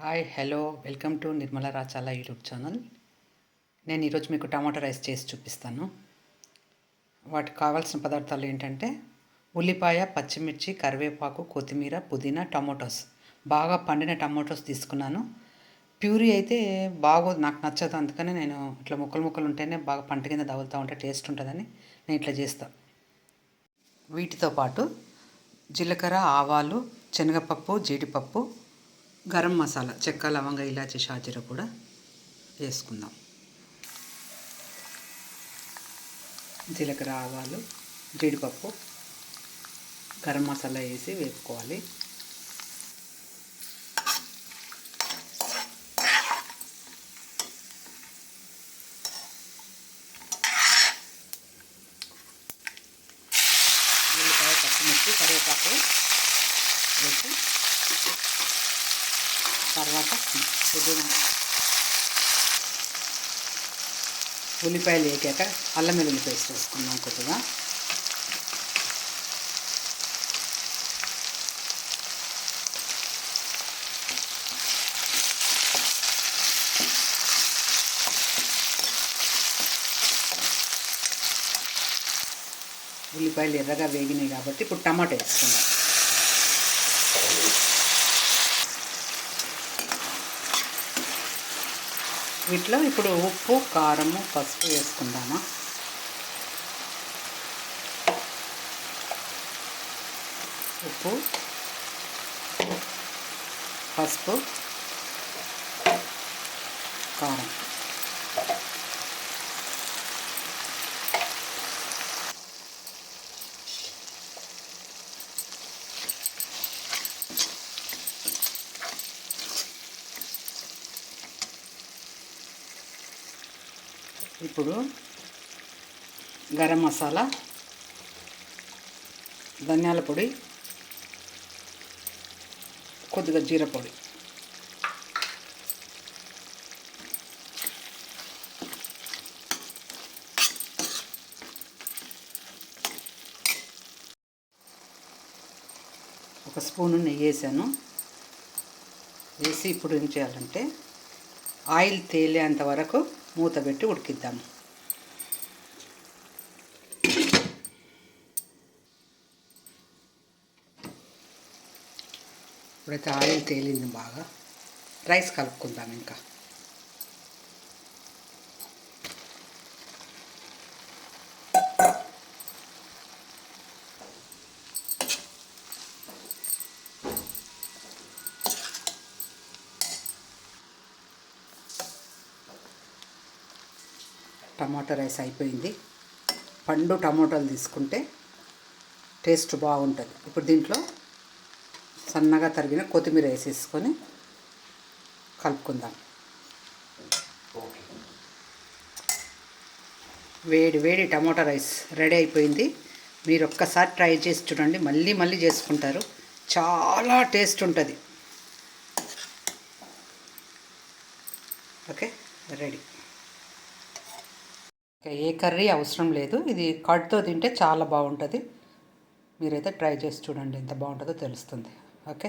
Hi hello welcome to Nirmala Rachala YouTube channel. నేను ఈరోజు మీకు టమాటా రైస్ చేసి చూపిస్తాను. వాటికి కావాల్సిన పదార్థాలు ఏంటంటే ఉల్లిపాయ, పచ్చిమిర్చి, కరివేపాకు, కొత్తిమీర, పుదీనా, టమాటోస్. బాగా పండిన టమాటోస్ తీసుకున్నాను. ప్యూరీ అయితే బాగోదు, నాకు నచ్చదు. అందుకని నేను ఇట్లా ముక్కలు ముక్కలు ఉంటేనే బాగా పంట కింద తగులుతూ ఉంటే టేస్ట్ ఉంటుందని నేను ఇట్లా చేస్తాను. వీటితో పాటు జీలకర్ర, ఆవాలు, శనగపప్పు, జీడిపప్పు, గరం మసాలా, చెక్క, లవంగ, ఇలాచి, షాజీర కూడా వేసుకుందాం. జీలకర్ర, ఆవాలు, జీడిపప్పు, గరం మసాలా వేసి వేపుకోవాలి. ఉల్లిపాయ, పచ్చిమిర్చి, కరివేపాకు వేసి తర్వాత పుదీనా, ఉల్లిపాయలు వేగాక అల్లం వెల్లుల్లి పేస్ట్ వేసుకుందాం కొద్దిగా. ఉల్లిపాయలు ఎర్రగా వేగినాయి కాబట్టి ఇప్పుడు టమాటా వేసుకుందాం. వీటిలో ఇప్పుడు ఉప్పు, కారము, పసుపు వేసుకుందామా. ఉప్పు, పసుపు, కారం. ఇప్పుడు గరం మసాలా, ధనియాల పొడి, కొద్దిగా జీర పొడి, ఒక స్పూను నెయ్యి వేసాను. వేసి ఇప్పుడు ఏం చేయాలంటే ఆయిల్ తేలేంత వరకు మూత పెట్టి ఉడికిద్దాము. ఇప్పుడైతే ఆయిల్ తేలింది బాగా. రైస్ కలుపుకుందాం. ఇంకా టమాటా రైస్ అయిపోయింది. పండు టమాటాలు తీసుకుంటే టేస్ట్ బాగుంటుంది. ఇప్పుడు దీంట్లో సన్నగా తరిగిన కొత్తిమీర వేసేసుకొని కలుపుకుందాం. వేడి వేడి టమాటా రైస్ రెడీ అయిపోయింది. మీరు ఒక్కసారి ట్రై చేసి చూడండి, మళ్ళీ మళ్ళీ చేసుకుంటారు. చాలా టేస్ట్ ఉంటుంది. Okay, ready. ఇంకా ఏ కర్రీ అవసరం లేదు. ఇది కర్డ్తో తింటే చాలా బాగుంటుంది. మీరైతే ట్రై చేసి చూడండి, ఎంత బాగుంటుందో తెలుస్తుంది. ఓకే.